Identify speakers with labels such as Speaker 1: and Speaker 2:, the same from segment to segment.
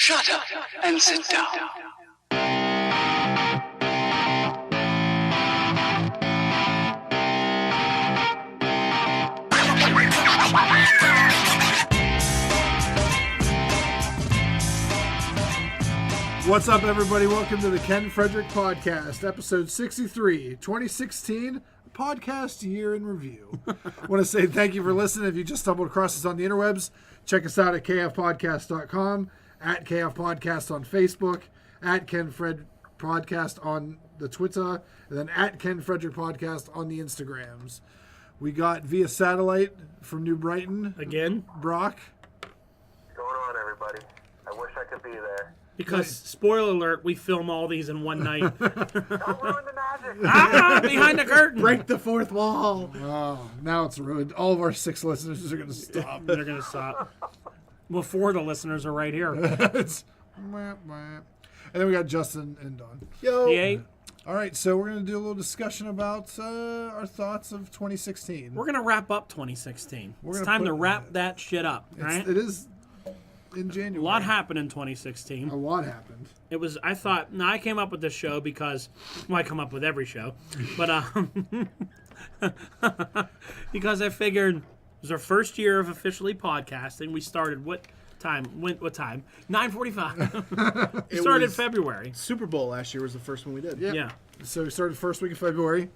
Speaker 1: Shut up and sit down.
Speaker 2: What's up, everybody? Welcome to the Ken Frederick Podcast, episode 63, 2016, podcast year in review. I want to say thank you for listening. If you just stumbled across us on the interwebs, check us out at kfpodcast.com, at kfpodcast on Facebook, at Ken Fred Podcast on the Twitter, and then at Ken Frederick Podcast on the Instagrams. We got via satellite from New Brighton.
Speaker 3: Again?
Speaker 2: Brock.
Speaker 4: What's going on, everybody? I wish I could be there.
Speaker 3: Because, spoiler alert, we film all these in one night.
Speaker 4: Don't ruin the magic.
Speaker 3: Behind the curtain.
Speaker 2: Break the fourth wall. Oh, now it's ruined. All of our 6 listeners are going to stop.
Speaker 3: They're going to stop. Well, 4 of the listeners are right here.
Speaker 2: It's, and then we got Justin and Don.
Speaker 3: Yo. Yay.
Speaker 2: All right, so we're going to do a little discussion about our thoughts of 2016.
Speaker 3: We're going to wrap up 2016. It's time to wrap that shit up, right?
Speaker 2: It is in January.
Speaker 3: A lot happened in 2016.
Speaker 2: A lot happened.
Speaker 3: It was, I came up with this show because, well, I come up with every show, but because I figured it was our first year of officially podcasting. We started, what time? 9:45. We started in February.
Speaker 5: Super Bowl last year was the first one we did.
Speaker 2: Yep.
Speaker 3: Yeah.
Speaker 2: So we started first week of February.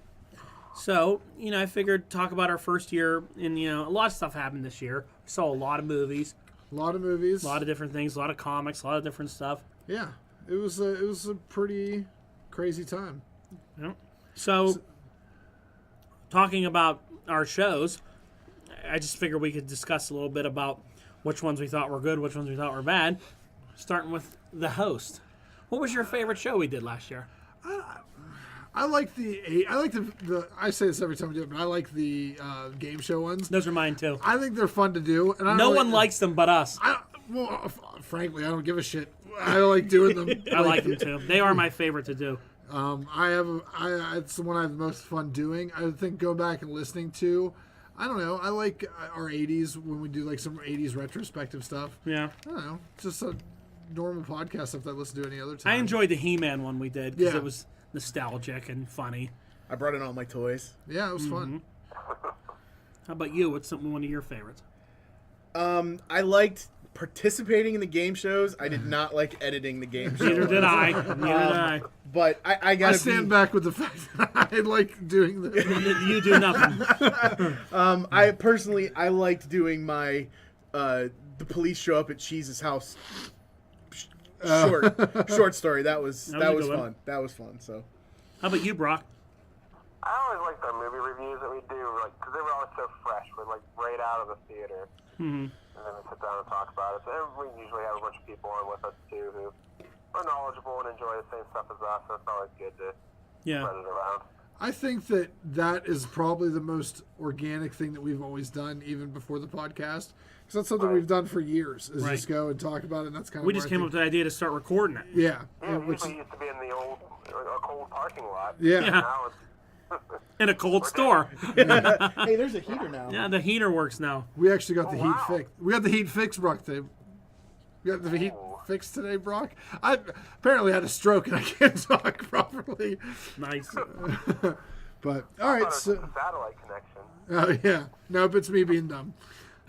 Speaker 3: So, I figured talk about our first year, and, a lot of stuff happened this year. We saw a lot of movies.
Speaker 2: A lot of movies.
Speaker 3: A lot of different things, a lot of comics, a lot of different stuff.
Speaker 2: Yeah. It was a pretty crazy time.
Speaker 3: Yeah. So, talking about our shows, I just figured we could discuss a little bit about which ones we thought were good, which ones we thought were bad, starting with the host. What was your favorite show we did last year?
Speaker 2: I like the I say this every time we do it, but I like the game show ones.
Speaker 3: Those are mine too.
Speaker 2: I think they're fun to do. And
Speaker 3: no one likes them but us.
Speaker 2: Frankly, I don't give a shit. I like doing them.
Speaker 3: I like them too. They are my favorite to do.
Speaker 2: It's the one I have the most fun doing. I think go back and listening to. I don't know. I like our 80s when we do like some 80s retrospective stuff.
Speaker 3: Yeah.
Speaker 2: I don't know. It's just a normal podcast stuff that I listen to any other time.
Speaker 3: I enjoyed the He-Man one we did because
Speaker 2: Yeah.
Speaker 3: it was nostalgic and funny.
Speaker 5: I brought in all my toys.
Speaker 2: Yeah, it was fun.
Speaker 3: How about you? What's one of your favorites?
Speaker 5: I liked participating in the game shows. I did not like editing the game shows.
Speaker 3: Neither did I. Neither did I.
Speaker 5: But I gotta
Speaker 2: stand back with the fact that I like doing the.
Speaker 3: You do nothing.
Speaker 5: I liked doing my the police show up at Cheese's house. Short story. That was fun. That was fun. So,
Speaker 3: how about you, Brock?
Speaker 4: I always liked our movie reviews that we do, because they were always so fresh. We're right out of the theater, and then we sit down and talk about it. So we usually have a bunch of people on with us too who are knowledgeable and enjoy the same stuff as us. So it's always good to spread it around.
Speaker 2: I think that is probably the most organic thing that we've always done, even before the podcast. Because that's something we've done for years, is just go and talk about it, and that's kind of
Speaker 3: we just came up with the idea to start recording it.
Speaker 2: Yeah.
Speaker 4: Which used to be in the old, a cold parking lot.
Speaker 2: Yeah.
Speaker 4: Now it's
Speaker 3: In a cold store.
Speaker 5: hey, there's a heater now.
Speaker 3: Yeah, the heater works now.
Speaker 2: We actually got the heat fixed. We got the heat fixed, Brock, today. We got the heat fixed today, Brock. I apparently had a stroke and I can't talk properly.
Speaker 3: Nice.
Speaker 2: But, all right. So,
Speaker 4: satellite connection.
Speaker 2: Oh, yeah. Nope, it's me being dumb.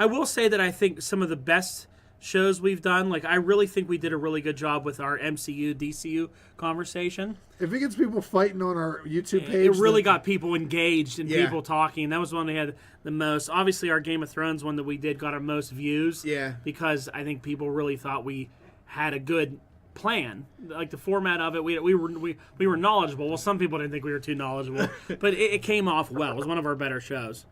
Speaker 3: I will say that I think some of the best shows we've done, I really think we did a really good job with our MCU, DCU conversation.
Speaker 2: If it gets people fighting on our YouTube page.
Speaker 3: It really got people engaged and people talking. That was one we had the most. Obviously, our Game of Thrones one that we did got our most views.
Speaker 5: Yeah.
Speaker 3: Because I think people really thought we had a good plan. Like the format of it, we were knowledgeable. Well, some people didn't think we were too knowledgeable. But it came off well. It was one of our better shows.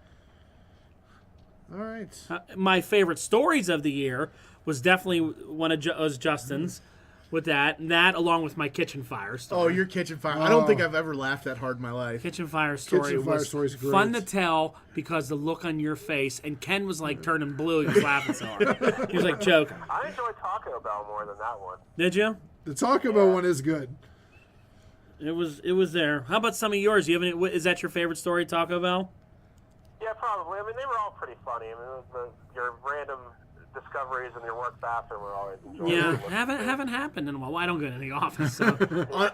Speaker 2: All right.
Speaker 3: My favorite stories of the year was definitely one of Justin's with that. And that, along with my kitchen fire story.
Speaker 5: Oh, your kitchen fire. I don't think I've ever laughed that hard in my life.
Speaker 3: Kitchen fire story was
Speaker 2: great.
Speaker 3: Fun to tell because the look on your face. And Ken was turning blue. He was laughing so hard. He was joking.
Speaker 4: I enjoyed Taco Bell more than that one.
Speaker 3: Did you?
Speaker 2: The Taco Bell one is good.
Speaker 3: It was there. How about some of yours? You have any, is that your favorite story, Taco Bell?
Speaker 4: Yeah, probably. I mean, they were all pretty funny. I mean, your random discoveries in your work bathroom are always enjoyable.
Speaker 3: Yeah, haven't happened in a while. Well, I don't go to the office, so.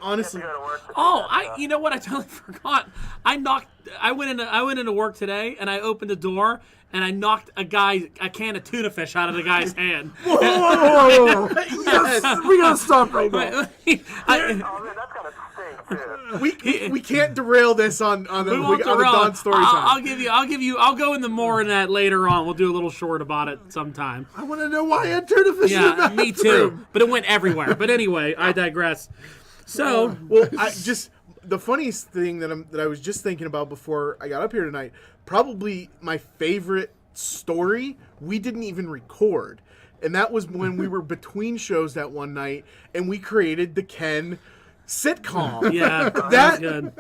Speaker 5: Honestly,
Speaker 4: You go to work to do
Speaker 3: Oh,
Speaker 4: that
Speaker 3: you know what? I totally forgot. I went into work today, and I opened the door, and I knocked a can of tuna fish out of the guy's hand.
Speaker 2: Whoa. We gotta stop right now.
Speaker 4: Oh, man, that's gotta stink, too.
Speaker 5: we can't derail this on the Don story time.
Speaker 3: I'll go into more in that later on. We'll do a little short about it sometime.
Speaker 2: I want to know why I had tuna fish in the
Speaker 3: Yeah,
Speaker 2: bathroom.
Speaker 3: me too. But it went everywhere. But anyway, I digress. So,
Speaker 5: Well, the funniest thing that I was just thinking about before I got up here tonight, probably my favorite story we didn't even record. And that was when we were between shows that one night and we created the Ken sitcom.
Speaker 3: yeah,
Speaker 5: That-
Speaker 3: that's good.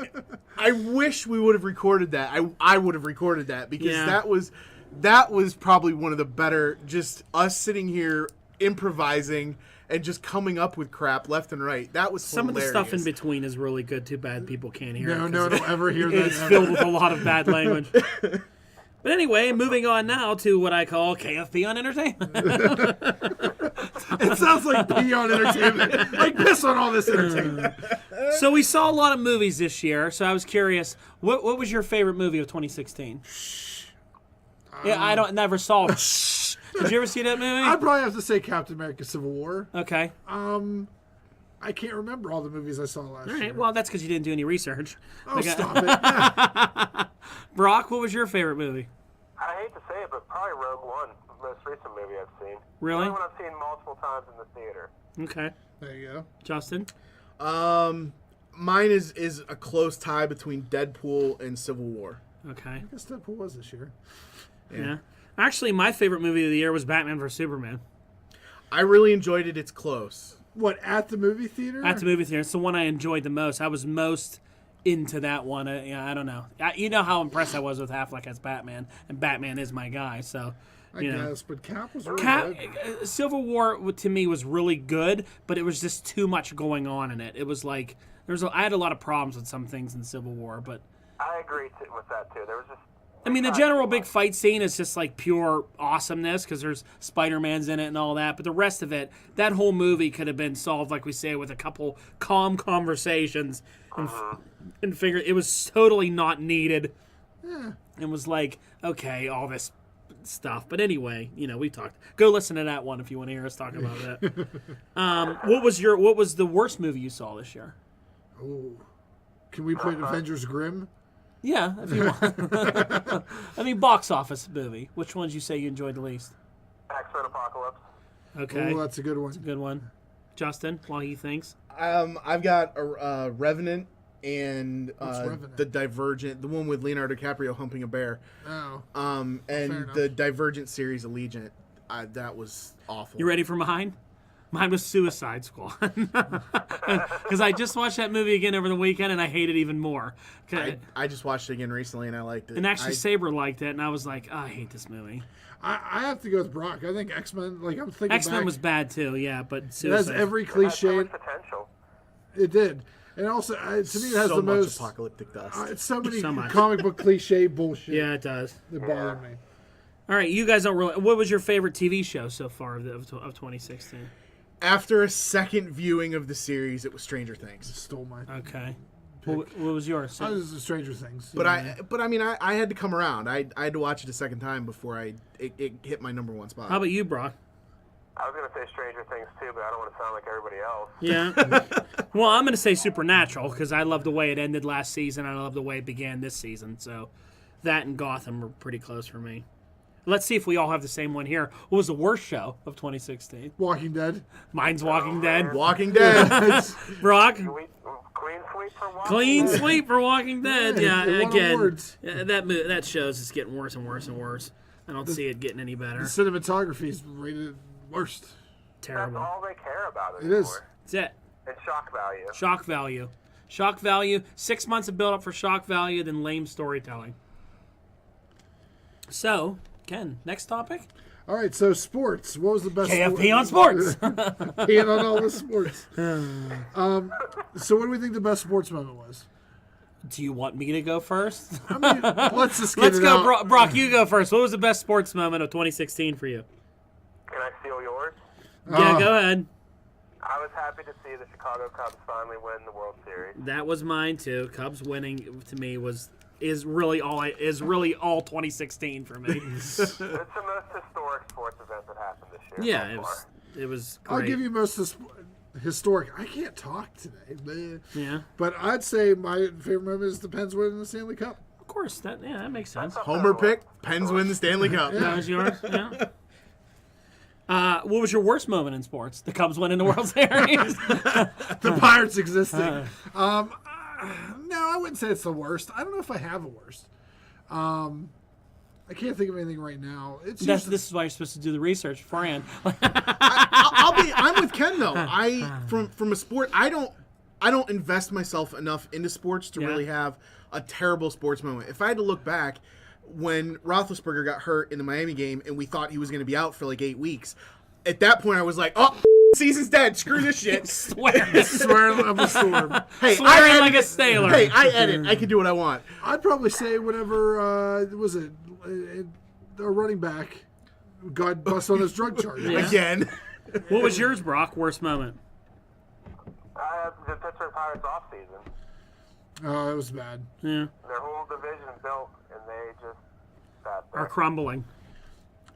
Speaker 5: I wish we would have recorded that. I would have recorded that because
Speaker 3: Yeah.
Speaker 5: that was probably one of the better, just us sitting here improvising and just coming up with crap left and right. That was
Speaker 3: Some of the stuff in
Speaker 5: hilarious.
Speaker 3: between is really good. Too bad people can't hear it.
Speaker 2: No
Speaker 3: 'cause
Speaker 2: one will ever hear that.
Speaker 3: It's
Speaker 2: ever.
Speaker 3: filled with a lot of bad language. But anyway, moving on now to what I call KFP on entertainment.
Speaker 2: It sounds like pee on entertainment. Like piss on all this entertainment.
Speaker 3: So we saw a lot of movies this year. So I was curious, what was your favorite movie of 2016? Yeah, I never saw. Did you ever see that movie?
Speaker 2: I'd probably have to say Captain America: Civil War.
Speaker 3: Okay.
Speaker 2: I can't remember all the movies I saw last
Speaker 3: All
Speaker 2: year.
Speaker 3: right. Well, that's because you didn't do any research.
Speaker 2: Oh, stop it.
Speaker 3: Brock, what was your favorite movie?
Speaker 4: I hate to say it, but probably Rogue One, the most recent movie I've seen.
Speaker 3: Really?
Speaker 4: The only one I've seen multiple times in the theater.
Speaker 3: Okay.
Speaker 2: There you go.
Speaker 3: Justin?
Speaker 5: Mine is a close tie between Deadpool and Civil War.
Speaker 3: Okay.
Speaker 2: I guess Deadpool was this year.
Speaker 3: Yeah. Actually, my favorite movie of the year was Batman vs. Superman.
Speaker 5: I really enjoyed it. It's close.
Speaker 2: What, at the movie theater?
Speaker 3: At the movie theater. It's the one I enjoyed the most. I was most into that one. I don't know. You know how impressed I was with Affleck as Batman, and Batman is my guy, so...
Speaker 2: I
Speaker 3: You know.
Speaker 2: guess, but Cap was really good.
Speaker 3: Civil War to me was really good, but it was just too much going on in it. It was like I had a lot of problems with some things in Civil War, but
Speaker 4: I agree with that, too. There was just...
Speaker 3: I mean the general big fight scene is just like pure awesomeness because there's Spider-Man's in it and all that, but the rest of it, that whole movie could have been solved, like we say, with a couple calm conversations and figure it was totally not needed. It was like, okay, all this stuff. But anyway, we talked. Go listen to that one if you want to hear us talk about that. What was the worst movie you saw this year?
Speaker 2: Oh. Can we play Avengers Grimm?
Speaker 3: Yeah, if you want. I mean, box office movie. Which ones you say you enjoyed the least?
Speaker 4: X-Men Apocalypse.
Speaker 3: Okay,
Speaker 2: Oh, that's a good one.
Speaker 3: good one. Justin, while he thinks.
Speaker 5: I've got Revenant and
Speaker 2: Revenant?
Speaker 5: the Divergent, the one with Leonardo DiCaprio humping a bear.
Speaker 2: Oh.
Speaker 5: And
Speaker 2: enough.
Speaker 5: the Divergent series, Allegiant. That was awful.
Speaker 3: You ready for mine? Mine was Suicide Squad. Because I just watched that movie again over the weekend, and I hate it even more.
Speaker 5: I just watched it again recently, and I liked it.
Speaker 3: And actually, Saber liked it, and I was like, I hate this movie.
Speaker 2: I have to go with Brock. I think X-Men, I'm thinking
Speaker 3: X-Men
Speaker 2: back,
Speaker 3: was bad too, yeah, but
Speaker 2: it has
Speaker 3: Suicide
Speaker 2: every
Speaker 4: It had so
Speaker 2: cliche.
Speaker 4: much potential.
Speaker 2: It did. And also, to me, it has
Speaker 5: so
Speaker 2: the
Speaker 5: much
Speaker 2: most...
Speaker 5: apocalyptic dust.
Speaker 2: It's so many
Speaker 3: So much.
Speaker 2: comic book cliche bullshit
Speaker 3: Yeah, it does.
Speaker 2: that bother me.
Speaker 3: All right, you guys don't really. What was your favorite TV show so far of 2016?
Speaker 5: After a second viewing of the series, it was Stranger Things.
Speaker 2: Stole my...
Speaker 3: Okay. What was yours?
Speaker 2: I was Stranger Things.
Speaker 5: But I mean, I had to come around. I had to watch it a second time before it hit my number one spot.
Speaker 3: How about you, Brock?
Speaker 4: I was going to say Stranger Things, too, but I don't want to sound like everybody else.
Speaker 3: Yeah. Well, I'm going to say Supernatural because I love the way it ended last season. I love the way it began this season. So that and Gotham were pretty close for me. Let's see if we all have the same one here. What was the worst show of 2016?
Speaker 2: Walking Dead.
Speaker 3: Mine's Walking Dead.
Speaker 5: Walking Dead.
Speaker 3: Brock?
Speaker 4: Clean sweep for Walking
Speaker 3: Clean
Speaker 4: Dead.
Speaker 3: sweep for Walking Dead.
Speaker 2: Yeah,
Speaker 3: Yeah,
Speaker 2: it won
Speaker 3: again,
Speaker 2: awards.
Speaker 3: that show's just getting worse and worse and worse. I don't see it getting any better.
Speaker 2: The cinematography is rated worst.
Speaker 4: That's
Speaker 3: Terrible.
Speaker 4: all they care about
Speaker 2: It
Speaker 4: anymore.
Speaker 2: is.
Speaker 3: That's it.
Speaker 4: And shock value.
Speaker 3: Shock value. Shock value. 6 months of build up for shock value, then lame storytelling. So, Ken, next topic?
Speaker 2: All right, so sports. What was the best...
Speaker 3: KFP on sports.
Speaker 2: Peeing on all the sports. So what do we think the best sports moment was?
Speaker 3: Do you want me to go first?
Speaker 2: I mean, let's just get
Speaker 3: Let's
Speaker 2: it
Speaker 3: go,
Speaker 2: out.
Speaker 3: Brock, you go first. What was the best sports moment of 2016 for you?
Speaker 4: Can I steal yours?
Speaker 3: Yeah, go ahead.
Speaker 4: I was happy to see the Chicago Cubs finally win the World Series.
Speaker 3: That was mine too. Cubs winning to me is really all 2016 for me.
Speaker 4: It's the most historic sports event that happened this year.
Speaker 3: Yeah,
Speaker 4: so far.
Speaker 3: it was great.
Speaker 2: I'll give you most historic. I can't talk today, man.
Speaker 3: Yeah,
Speaker 2: But I'd say my favorite moment is the Pens winning the Stanley Cup.
Speaker 3: of course. That makes sense.
Speaker 5: Homer pick, Pens win the Stanley Cup.
Speaker 3: That was yours. Yeah. What was your worst moment in sports? The Cubs winning the World Series.
Speaker 2: The Pirates existing. No, I wouldn't say it's the worst. I don't know if I have a worst. I can't think of anything right now. This
Speaker 3: is why you're supposed to do the research beforehand.
Speaker 5: I'm with Ken though. From a sport, I don't invest myself enough into sports to really have a terrible sports moment. If I had to look back, when Roethlisberger got hurt in the Miami game and we thought he was going to be out for like 8 weeks, at that point I was like, oh, season's dead. Screw this shit.
Speaker 2: Swear up a storm.
Speaker 5: Hey,
Speaker 3: Swearing like a sailor.
Speaker 5: Hey, I edit. I can do what I want.
Speaker 2: I'd probably say whenever was it a running back got busted on his drug charges.
Speaker 3: Yeah.
Speaker 5: Again.
Speaker 3: What was yours, Brock? Worst moment?
Speaker 4: The Pittsburgh Pirates offseason.
Speaker 2: Oh, it was bad.
Speaker 3: Yeah.
Speaker 4: Their whole division built, and they just sat there.
Speaker 3: Are crumbling.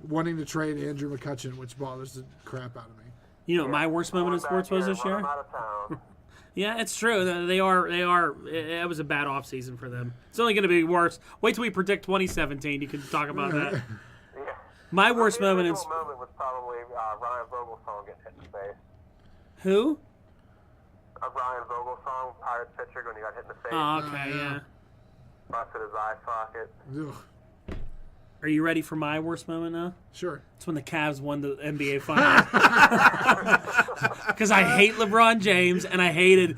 Speaker 2: Wanting to trade Andrew McCutcheon, which bothers the crap out of me.
Speaker 3: You know what my worst moment in sports was this year?
Speaker 4: I'm out of town.
Speaker 3: Yeah, it's true. They are. It was a bad offseason for them. It's only going to be worse. Wait till we predict 2017. You can talk about that.
Speaker 4: Yeah.
Speaker 3: My worst moment in
Speaker 4: The moment was probably Ryan Vogelsong getting hit in the face.
Speaker 3: who?
Speaker 4: Ryan Vogelsong, Pirates pitcher, when he got hit in the face.
Speaker 3: Oh, okay, yeah.
Speaker 4: Busted his eye socket.
Speaker 2: Ugh.
Speaker 3: Are you ready for my worst moment now?
Speaker 2: Sure.
Speaker 3: It's when the Cavs won the NBA Finals. Because I hate LeBron James, and I hated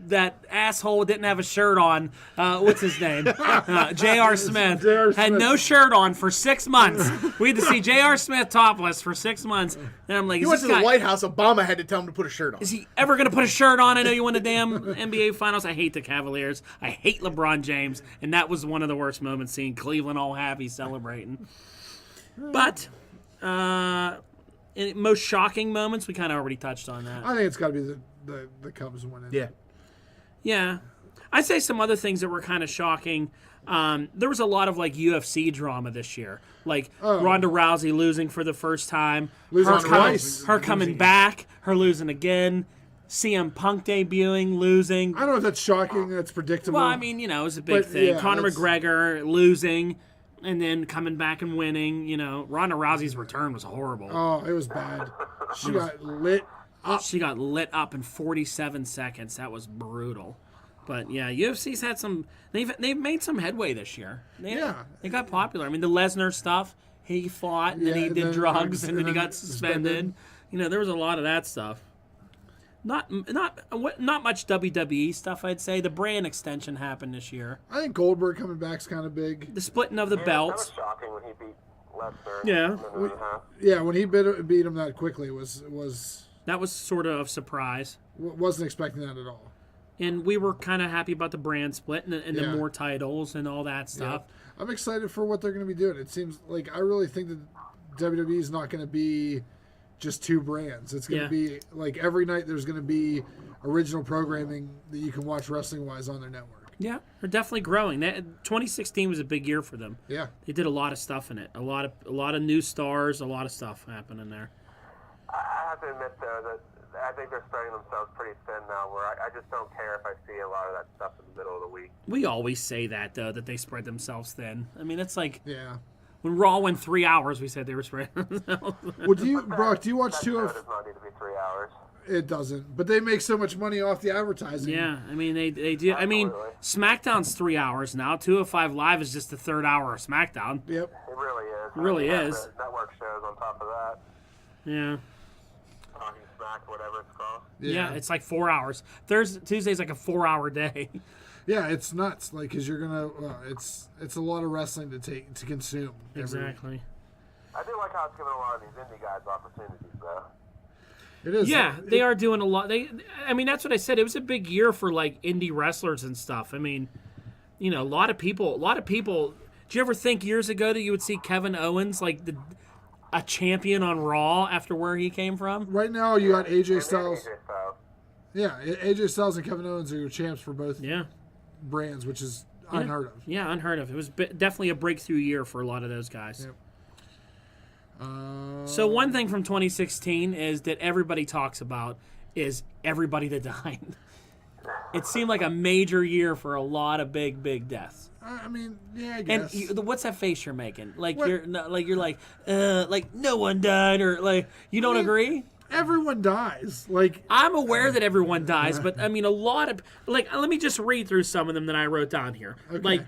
Speaker 3: that asshole didn't have a shirt on. What's his name? J.R. Smith.
Speaker 2: J.R.
Speaker 3: Had
Speaker 2: Smith.
Speaker 3: no shirt on for 6 months. We had to see J.R. Smith topless for 6 months. And I'm like,
Speaker 5: He
Speaker 3: is
Speaker 5: went
Speaker 3: this
Speaker 5: to the
Speaker 3: guy,
Speaker 5: White House. Obama had to tell him to put a shirt on.
Speaker 3: is he ever going to put a shirt on? I know you won the damn NBA Finals. I hate the Cavaliers. I hate LeBron James. And that was one of the worst moments, seeing Cleveland all happy celebrating. But in most shocking moments, we kind of already touched on that.
Speaker 2: I think it's got to be the Cubs winning.
Speaker 5: Yeah.
Speaker 3: Yeah. I'd say some other things that were kind of shocking. There was a lot of like UFC drama this year. Like Ronda Rousey losing for the first time.
Speaker 2: Losing
Speaker 3: her
Speaker 2: twice.
Speaker 3: Her coming back. Her losing again. CM Punk debuting, losing.
Speaker 2: I don't know if that's shocking. That's predictable.
Speaker 3: Well, I mean, it was a big
Speaker 2: But,
Speaker 3: thing.
Speaker 2: yeah,
Speaker 3: Conor
Speaker 2: that's-
Speaker 3: McGregor losing and then coming back and winning. Ronda Rousey's return was horrible.
Speaker 2: Oh, it was bad. She got lit up.
Speaker 3: She got lit up in 47 seconds. That was brutal. But yeah, UFC's had some. They've made some headway this year. They got popular. I mean, the Lesnar stuff. He fought and then he
Speaker 2: and
Speaker 3: did
Speaker 2: then
Speaker 3: drugs and then he
Speaker 2: then
Speaker 3: got suspended. There was a lot of that stuff. Not much WWE stuff. I'd say the brand extension happened this year.
Speaker 2: I think Goldberg coming back's kind of big.
Speaker 3: The splitting of the
Speaker 4: That
Speaker 3: belts.
Speaker 4: was shocking when he beat Lesnar.
Speaker 3: Yeah.
Speaker 4: in the minute, huh?
Speaker 2: Yeah, when he beat him that quickly was
Speaker 3: That was sort of a surprise.
Speaker 2: wasn't expecting that at all.
Speaker 3: And we were kind of happy about the brand split and the
Speaker 2: Yeah.
Speaker 3: more titles and all that stuff.
Speaker 2: I'm excited for what they're going to be doing. It seems like I really think that WWE is not going to be just two brands. It's going to be like every night there's going to be original programming that you can watch wrestling-wise on their network.
Speaker 3: Yeah, they're definitely growing. 2016 was a big year for them.
Speaker 2: Yeah.
Speaker 3: They did a lot of stuff in it. A lot of new stars, a lot of stuff happening there.
Speaker 4: I have to admit, though, that I think they're spreading themselves pretty thin now, where I just don't care if I see a lot of that stuff in the middle of the week.
Speaker 3: We always say that, though, that they spread themselves thin. I mean, it's like
Speaker 2: Yeah.
Speaker 3: when Raw went 3 hours, we said they were spreading themselves.
Speaker 2: Well, Brock, do you watch
Speaker 4: That
Speaker 2: two
Speaker 4: show
Speaker 2: of?
Speaker 4: does not need to be 3 hours.
Speaker 2: It doesn't, but they make so much money off the advertising.
Speaker 3: Yeah, I mean, they do. I mean,
Speaker 4: Absolutely.
Speaker 3: SmackDown's 3 hours now. 205 Live is just the third hour of SmackDown.
Speaker 2: Yep.
Speaker 4: It really is.
Speaker 3: It really
Speaker 4: You have
Speaker 3: is.
Speaker 4: the network shows on top of that.
Speaker 3: Yeah.
Speaker 4: Talking Smack, whatever it's called.
Speaker 3: Yeah, it's like 4 hours. Tuesday's like a 4-hour day.
Speaker 2: Yeah, it's nuts. Like, cause you're gonna, it's a lot of wrestling to consume.
Speaker 3: Exactly.
Speaker 4: I do like how it's giving a lot of these indie guys opportunities, though.
Speaker 2: It is.
Speaker 3: Yeah, they are doing a lot. I mean, that's what I said. It was a big year for like indie wrestlers and stuff. I mean, a lot of people. Did you ever think years ago that you would see Kevin Owens like a champion on Raw after where he came from.
Speaker 2: Right now, you got AJ
Speaker 4: And
Speaker 2: Styles.
Speaker 4: AJ Styles.
Speaker 2: Yeah, AJ Styles and Kevin Owens are your champs for both
Speaker 3: Yeah.
Speaker 2: brands, which is unheard of.
Speaker 3: Yeah, unheard of. It was definitely a breakthrough year for a lot of those guys.
Speaker 2: Yep.
Speaker 3: So one thing from 2016 is that everybody talks about is everybody that died. It seemed like a major year for a lot of big deaths.
Speaker 2: I mean, yeah, I
Speaker 3: And
Speaker 2: guess.
Speaker 3: what's that face you're making? Like
Speaker 2: What?
Speaker 3: you're like no one died, or like you don't agree?
Speaker 2: Everyone dies. Like,
Speaker 3: I'm aware that everyone dies, but I mean a lot of like. Let me just read through some of them that I wrote down here.
Speaker 2: Okay.
Speaker 3: Like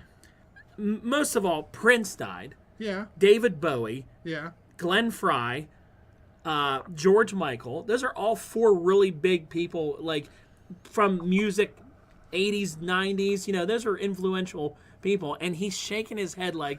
Speaker 3: most of all, Prince died.
Speaker 2: yeah,
Speaker 3: David Bowie,
Speaker 2: yeah.
Speaker 3: Glenn Fry, George Michael. Those are all four really big people, like from music, 80s, 90s. You know, those are influential people. And he's shaking his head like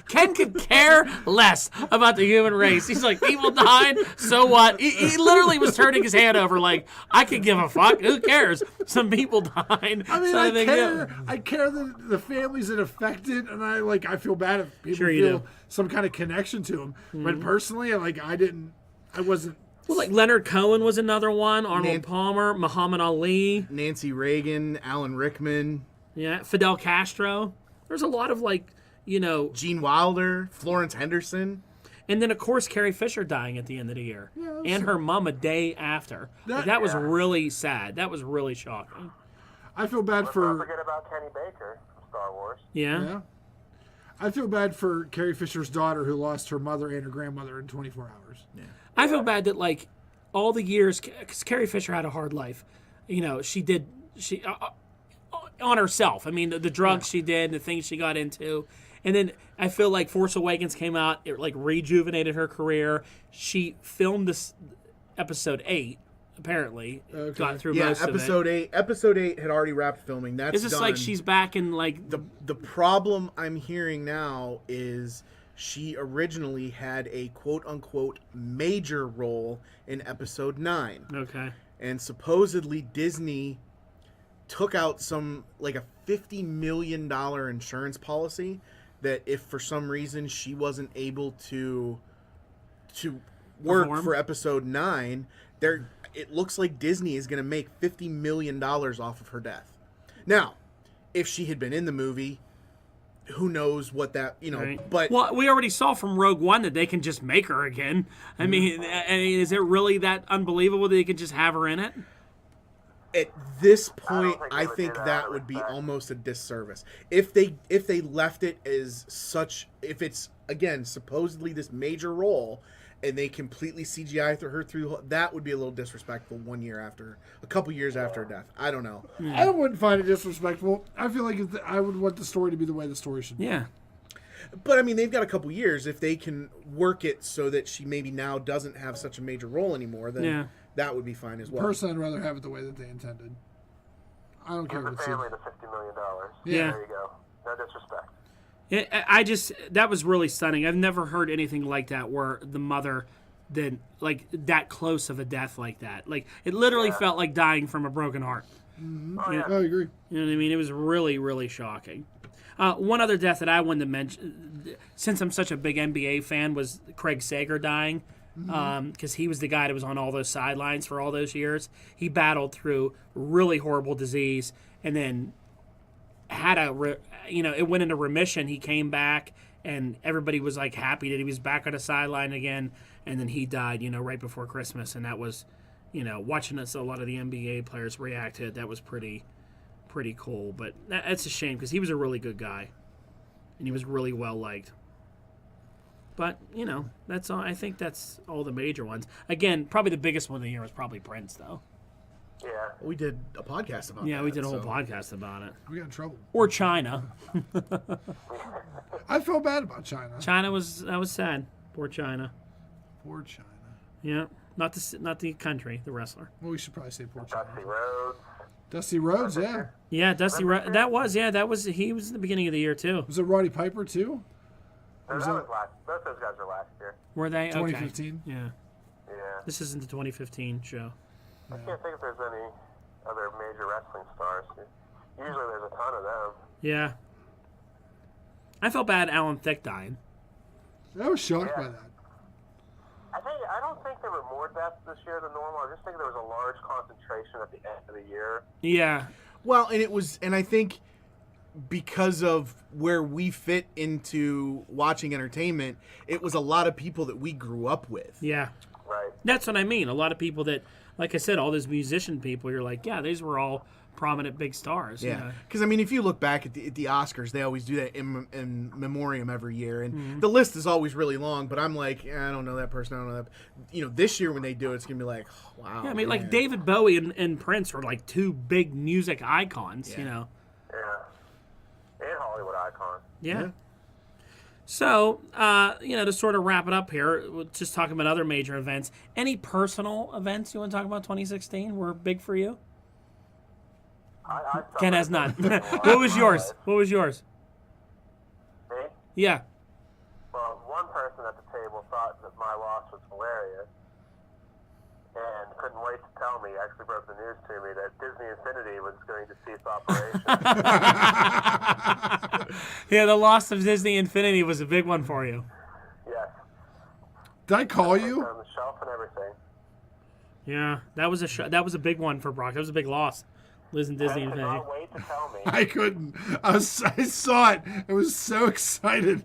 Speaker 3: Ken could care less about the human race. He's like, people died, so what? He literally was turning his hand over like, I could give a fuck. Who cares? Some people died.
Speaker 2: I mean,
Speaker 3: so
Speaker 2: I
Speaker 3: they
Speaker 2: care.
Speaker 3: go.
Speaker 2: I care the families that affected, and I feel bad if people
Speaker 3: Sure you
Speaker 2: feel
Speaker 3: do.
Speaker 2: some kind of connection to them. But personally, like, I wasn't.
Speaker 3: Well, like Leonard Cohen was another one. Arnold
Speaker 5: Nan-
Speaker 3: Palmer, Muhammad Ali.
Speaker 5: Nancy Reagan, Alan Rickman,
Speaker 3: Yeah, Fidel Castro. There's a lot of like, you know,
Speaker 5: Gene Wilder, Florence Henderson.
Speaker 3: and then of course Carrie Fisher dying at the end of the year, and her mom a day after. That was really sad. That was really shocking.
Speaker 2: I feel bad
Speaker 4: Don't
Speaker 2: for.
Speaker 4: forget about Kenny Baker from Star Wars.
Speaker 3: Yeah.
Speaker 2: Yeah. I feel bad for Carrie Fisher's daughter who lost her mother and her grandmother in 24 hours. Yeah.
Speaker 3: I feel bad that like all the years, because Carrie Fisher had a hard life. You know, she on herself. I mean, the drugs she did, the things she got into. And then I feel like Force Awakens came out, it like rejuvenated her career. She filmed this episode 8, apparently.
Speaker 2: Okay.
Speaker 3: Got through
Speaker 5: Yeah,
Speaker 3: most of it.
Speaker 5: Episode 8 had already wrapped filming. That's
Speaker 3: It's just
Speaker 5: done.
Speaker 3: like she's back in like
Speaker 5: The problem I'm hearing now is she originally had a quote-unquote major role in episode 9.
Speaker 3: okay.
Speaker 5: And supposedly Disney took out some, like a $50 million insurance policy that if for some reason she wasn't able to work
Speaker 3: Perform.
Speaker 5: for episode 9, it looks like Disney is going to make $50 million off of her death. Now, if she had been in the movie, who knows what that,
Speaker 3: Right.
Speaker 5: but
Speaker 3: Well, we already saw from Rogue One that they can just make her again. I mean, is it really that unbelievable that they can just have her in it?
Speaker 5: at this point,
Speaker 4: think they
Speaker 5: I
Speaker 4: would
Speaker 5: think
Speaker 4: do that
Speaker 5: that
Speaker 4: out of
Speaker 5: would be
Speaker 4: respect.
Speaker 5: almost a disservice. If they left it as such, if it's again supposedly this major role, and they completely CGI her through, that would be a little disrespectful. A couple years after her death. I don't know.
Speaker 2: I wouldn't find it disrespectful. I feel like I would want the story to be the way the story should be.
Speaker 3: Yeah.
Speaker 5: But I mean, they've got a couple years. If they can work it so that she maybe now doesn't have such a major role anymore, then
Speaker 3: Yeah.
Speaker 5: that would be fine as well.
Speaker 2: Personally, I'd rather have it the way that they intended. I don't care
Speaker 4: Give the
Speaker 2: what's
Speaker 4: family the $50 million.
Speaker 3: Yeah.
Speaker 4: There you go. No disrespect.
Speaker 3: I just, that was really stunning. I've never heard anything like that where the mother did, like, that close of a death like that. Like, it literally felt like dying from a broken heart.
Speaker 4: Oh,
Speaker 3: Yeah.
Speaker 2: I agree.
Speaker 3: You know what I mean? It was really, really shocking. One other death that I wanted to mention, since I'm such a big NBA fan, was Craig Sager dying. Because he was the guy that was on all those sidelines for all those years. He battled through really horrible disease and then had it went into remission. He came back and everybody was like happy that he was back on the sideline again. And then he died, right before Christmas. And that was, watching a lot of the NBA players react to it, that was pretty cool. But that's a shame because he was a really good guy and he was really well liked. But, that's all. I think that's all the major ones. Again, probably the biggest one of the year was probably Prince, though.
Speaker 4: Yeah.
Speaker 5: We did a podcast about that.
Speaker 3: Yeah, we did a whole
Speaker 5: so-
Speaker 3: podcast about it.
Speaker 2: We got in trouble.
Speaker 3: Or China.
Speaker 2: I felt bad about China.
Speaker 3: That was sad. Poor China.
Speaker 2: Poor China.
Speaker 3: Yeah, not the country, the wrestler.
Speaker 2: Well, we should probably say poor China.
Speaker 4: Dusty Rhodes.
Speaker 2: Dusty Rhodes, yeah.
Speaker 3: Yeah, Dusty. He was in the beginning of the year too.
Speaker 2: Was it Roddy Piper too?
Speaker 4: No,
Speaker 2: Was
Speaker 4: that
Speaker 2: that-
Speaker 4: was last. Both those guys were last year.
Speaker 3: Were they? Okay.
Speaker 2: 2015.
Speaker 3: Yeah,
Speaker 4: Yeah.
Speaker 3: this isn't the 2015 show.
Speaker 4: I can't think if there's any other major wrestling stars. Usually there's a ton of them.
Speaker 3: Yeah. I felt bad Alan Thicke dying.
Speaker 2: I was shocked by that.
Speaker 4: I don't think there were more deaths this year than normal. I just think there was a large concentration at the end of the year.
Speaker 3: Yeah.
Speaker 5: Well, and I think because of where we fit into watching entertainment, it was a lot of people that we grew up with.
Speaker 3: Yeah.
Speaker 4: Right.
Speaker 3: That's what I mean. A lot of people that, like I said, all those musician people, you're like, yeah, these were all prominent big stars.
Speaker 5: Yeah, because I mean, if you look back at the Oscars, they always do that in memoriam every year, and the list is always really long. But I'm like, I don't know that person. I don't know that. You know, this year when they do it, it's gonna be like, oh, wow.
Speaker 3: Yeah, I mean,
Speaker 5: man.
Speaker 3: like David Bowie and Prince were like two big music icons.
Speaker 5: Yeah.
Speaker 3: You know.
Speaker 4: Yeah. And Hollywood icon.
Speaker 3: Yeah. So, to sort of wrap it up here, we're just talking about other major events. Any personal events you want to talk about 2016 were big for you?
Speaker 4: I
Speaker 3: Ken has none. What was yours? What was yours?
Speaker 4: Me?
Speaker 3: Yeah.
Speaker 4: Well, one person at the table thought that my loss was hilarious and couldn't wait to tell me, actually broke the news to me, that Disney Infinity was going to cease operation.
Speaker 3: Yeah, the loss of Disney Infinity was a big one for you.
Speaker 4: Yes.
Speaker 2: Did I call you?
Speaker 4: On the shelf and everything.
Speaker 3: Yeah, that was a big one for Brock. That was a big loss. Losing Disney
Speaker 4: I could
Speaker 3: Infinity.
Speaker 4: not wait to tell me.
Speaker 2: I couldn't. I saw it. I was so excited.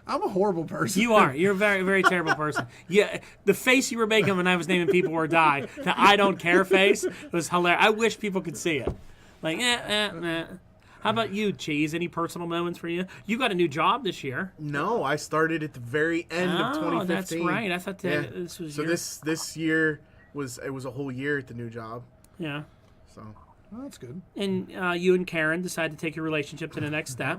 Speaker 2: I'm a horrible person.
Speaker 3: You are. You're a very, very terrible person. Yeah, the face you were making when I was naming people who die, the I don't care face, was hilarious. I wish people could see it. Like, How about you, Cheese? Any personal moments for you? You got a new job this year.
Speaker 5: No, I started at the very end of 2015.
Speaker 3: That's right. I thought this was
Speaker 5: so. This year was a whole year at the new job.
Speaker 3: Yeah.
Speaker 5: So.
Speaker 2: Well, that's good.
Speaker 3: And you and Karen decided to take your relationship to the next step.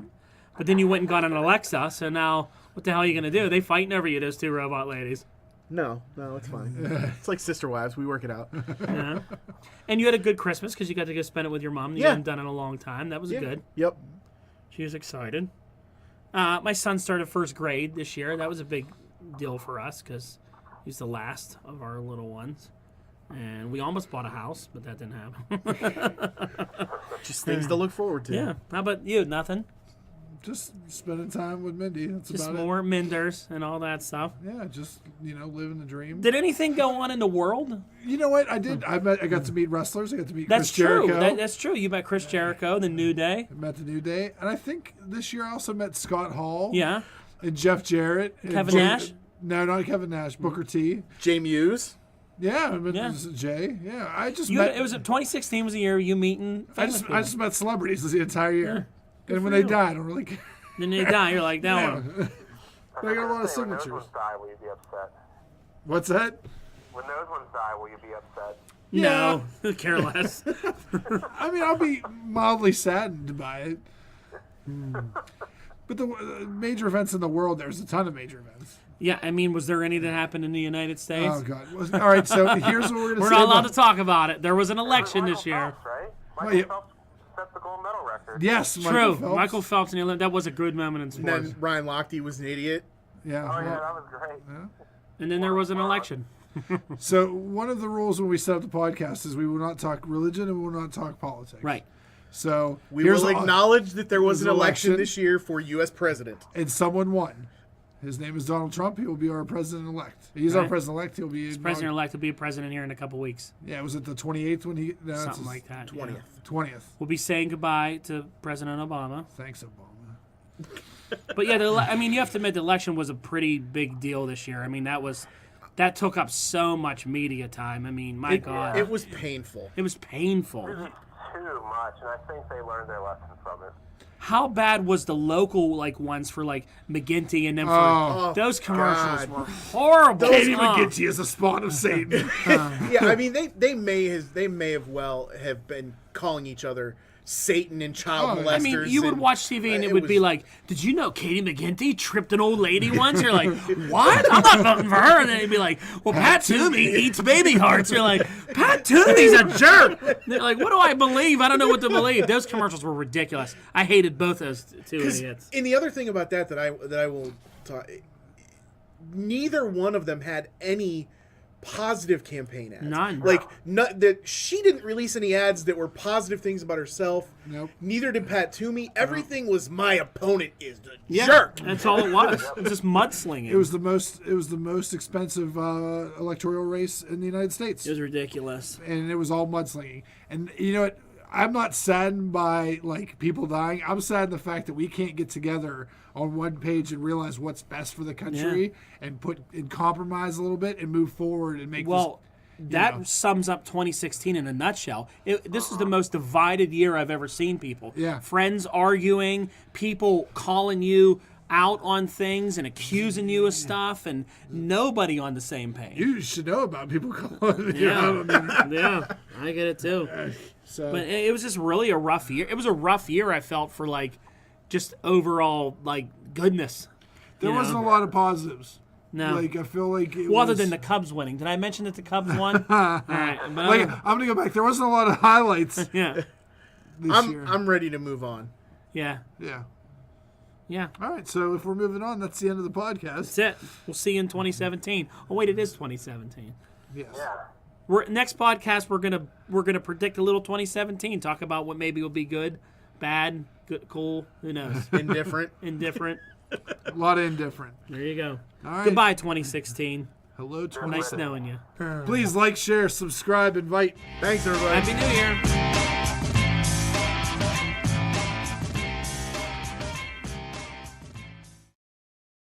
Speaker 3: But then you went and got an Alexa, so now what the hell are you going to do? They fighting over you, those two robot ladies.
Speaker 5: No, it's fine. It's like sister wives. We work it out.
Speaker 3: Yeah. And you had a good Christmas because you got to go spend it with your mom. You hadn't done it in a long time. That was good.
Speaker 5: Yep.
Speaker 3: She was excited. My son started first grade this year. That was a big deal for us because he's the last of our little ones. And we almost bought a house, but that didn't happen.
Speaker 5: Just things to look forward to.
Speaker 3: Yeah. How about you? Nothing?
Speaker 2: Just spending time with Mindy. That's
Speaker 3: Just
Speaker 2: about
Speaker 3: more Minders and all that stuff.
Speaker 2: it. Yeah, just, living the dream.
Speaker 3: Did anything go on in the world?
Speaker 2: You know what? I did. I got to meet wrestlers. I got to meet
Speaker 3: That's
Speaker 2: Chris
Speaker 3: true.
Speaker 2: Jericho.
Speaker 3: That's true. You met Chris Jericho, the New Day.
Speaker 2: I met the New Day. And I think this year I also met Scott Hall.
Speaker 3: Yeah.
Speaker 2: And Jeff Jarrett. And
Speaker 3: Kevin Nash?
Speaker 2: No, not Kevin Nash. Booker T.
Speaker 5: Jay Muse.
Speaker 2: Yeah, I met
Speaker 3: Yeah.
Speaker 2: Jay. Yeah, I just
Speaker 3: It
Speaker 2: met.
Speaker 3: was 2016 was the year you meeting famous people.
Speaker 2: I just met celebrities the entire year.
Speaker 3: Good
Speaker 2: And when
Speaker 3: for
Speaker 2: they
Speaker 3: you.
Speaker 2: die, I don't really care.
Speaker 3: Then they die. You're like, that
Speaker 2: Yeah.
Speaker 3: one.
Speaker 2: I got a lot of
Speaker 4: When those
Speaker 2: signatures.
Speaker 4: ones die, will you be upset?
Speaker 2: What's that?
Speaker 4: When those ones die, will you be upset?
Speaker 3: No, care less.
Speaker 2: I mean, I'll be mildly saddened by it. But the major events in the world, there's a ton of major events.
Speaker 3: Yeah, I mean, was there any that happened in the United States?
Speaker 2: Oh, God. All right, so here's what we're going to say.
Speaker 3: We're not allowed
Speaker 2: about-
Speaker 3: to talk about it. There was an election this year.
Speaker 4: Phelps, right?
Speaker 2: Oh,
Speaker 4: Michael
Speaker 2: yeah.
Speaker 4: Phelps set the gold medal record.
Speaker 2: Yes,
Speaker 3: True.
Speaker 2: Phelps.
Speaker 3: Michael Phelps, and that was a good moment in
Speaker 5: And
Speaker 3: sports.
Speaker 5: then Ryan Lochte was an idiot.
Speaker 2: Yeah.
Speaker 4: Oh, yeah,
Speaker 2: yeah.
Speaker 4: that was great.
Speaker 3: And then there was an election.
Speaker 2: So one of the rules when we set up the podcast is we will not talk religion and we will not talk politics.
Speaker 3: Right.
Speaker 2: So
Speaker 5: We
Speaker 2: here's
Speaker 5: will acknowledge that there was an
Speaker 2: there's an
Speaker 5: election
Speaker 2: election.
Speaker 5: this year for U.S. president.
Speaker 2: and someone won. His name is Donald Trump. He will be our president-elect. He's our
Speaker 3: Right.
Speaker 2: president-elect. He'll be
Speaker 3: President-elect will be president here in a couple weeks.
Speaker 2: Yeah, was it the 28th when he? No, it's
Speaker 3: Something
Speaker 2: his
Speaker 3: like that.
Speaker 5: 20th.
Speaker 3: Yeah.
Speaker 2: 20th.
Speaker 3: We'll be saying goodbye to President Obama.
Speaker 2: Thanks, Obama.
Speaker 3: But yeah, I mean, you have to admit the election was a pretty big deal this year. I mean, that took up so much media time. I mean, my God.
Speaker 5: It was painful.
Speaker 3: It was painful.
Speaker 4: Too much, and I think they learned their lesson from it.
Speaker 3: How bad was the local ones for McGinty and them?
Speaker 2: Oh,
Speaker 3: Those commercials
Speaker 5: God.
Speaker 3: were horrible.
Speaker 2: Katie
Speaker 3: Oh.
Speaker 2: McGinty is a spawn of Satan.
Speaker 5: Yeah, I mean they may have been calling each other Satan and child molesters.
Speaker 3: I mean, you would
Speaker 5: and,
Speaker 3: watch TV and it would be
Speaker 5: was-
Speaker 3: like, did you know Katie McGinty tripped an old lady once? You're like, what? I'm not voting for her. And then it'd be like, well, Pat Toomey eats baby hearts. You're like, Pat Toomey's a jerk. And they're like, what do I believe? I don't know what to believe. Those commercials were ridiculous. I hated both those two
Speaker 5: 'cause-
Speaker 3: idiots.
Speaker 5: And the other thing about that I will talk, neither one of them had any positive campaign ads.
Speaker 3: None.
Speaker 5: Like, that she didn't release any ads that were positive things about herself.
Speaker 2: Nope.
Speaker 5: Neither did Pat Toomey. Everything was my opponent is the
Speaker 3: Yeah,
Speaker 5: jerk.
Speaker 3: that's all it was. It was just mudslinging.
Speaker 2: It was the most expensive electoral race in the United States.
Speaker 3: It was ridiculous.
Speaker 2: And it was all mudslinging. And you know what? I'm not saddened by like people dying. I'm saddened the fact that we can't get together on one page and realize what's best for the country and compromise a little bit and move forward and make
Speaker 3: that sums up 2016 in a nutshell. This is the most divided year I've ever seen people.
Speaker 2: Yeah.
Speaker 3: Friends arguing, people calling you out on things and accusing you of stuff, and nobody on the same page.
Speaker 2: You should know about people calling you out. I mean,
Speaker 3: Yeah, I get it too.
Speaker 2: so
Speaker 3: But it was just really a rough year. It was a rough year, I felt, for like just overall like goodness.
Speaker 2: there wasn't a lot of positives.
Speaker 3: No.
Speaker 2: Like I feel like it
Speaker 3: Well,
Speaker 2: was,
Speaker 3: other than the Cubs winning. Did I mention that the Cubs won? All right. But
Speaker 2: like I'm gonna go back. There wasn't a lot of highlights
Speaker 3: yeah.
Speaker 2: this year.
Speaker 5: I'm ready to move on.
Speaker 3: Yeah.
Speaker 2: Yeah.
Speaker 3: Yeah.
Speaker 2: All right. So if we're moving on, that's the end of the podcast.
Speaker 3: That's it. We'll see you in 2017. Oh wait, it is 2017.
Speaker 2: Yes.
Speaker 3: Next podcast we're gonna predict a little 2017. Talk about what maybe will be good, bad, good, cool. Who knows?
Speaker 5: Indifferent.
Speaker 3: Indifferent.
Speaker 2: A lot of indifferent.
Speaker 3: There you go.
Speaker 2: All right.
Speaker 3: Goodbye, 2016.
Speaker 2: Hello,
Speaker 3: Nice knowing you.
Speaker 2: Please like, share, subscribe, invite.
Speaker 5: Thanks, everybody.
Speaker 3: Happy New Year.